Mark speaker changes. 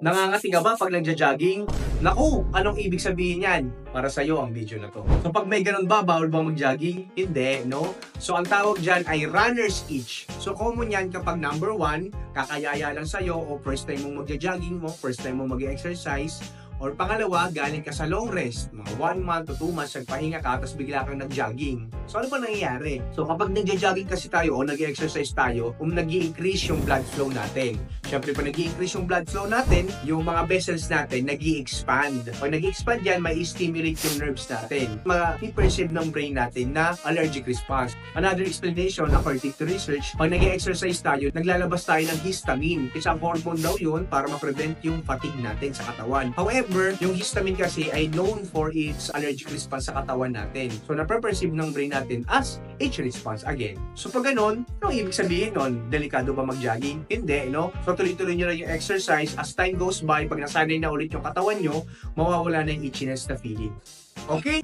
Speaker 1: Nangangati ka ba pag nagja-jogging? Naku, anong ibig sabihin yan? Para sa'yo ang video na to. So pag may ganun ba, bawal bang mag-jogging? Hindi, no? So ang tawag dyan ay runner's itch. So common yan kapag number 1, kakayaya lang sa'yo o first time mong magja-jogging mo, first time mong mag-exercise, or pangalawa, galing ka sa long rest, mga 1 month to 2 months, nagpahinga ka, tapos bigla kang nag-jogging. So ano pa nangyayari? So kapag nag-jogging kasi tayo o nag-exercise tayo, nag-i-increase yung blood flow natin. Siyempre, pag nag-i-increase yung blood flow natin, yung mga vessels natin nag-i-expand. Pag nag-i-expand yan, may stimulate yung nerves natin. Ma-perceive ng brain natin na allergic response. Another explanation, according to research, pag nag-i-exercise tayo, naglalabas tayo ng histamine. Isang hormone daw yun para ma-prevent yung fatigue natin sa katawan. However, yung histamine kasi ay known for its allergic response sa katawan natin. So, nape-perceive ng brain natin as itch response again. So, pag ganun, anong ibig sabihin nun? Delikado ba mag-jogging? Hindi, no? So, tuloy-tuloy nyo lang yung exercise. As time goes by, pag nasanay na ulit yung katawan nyo, mawawala na yung itchiness na feeling. Okay?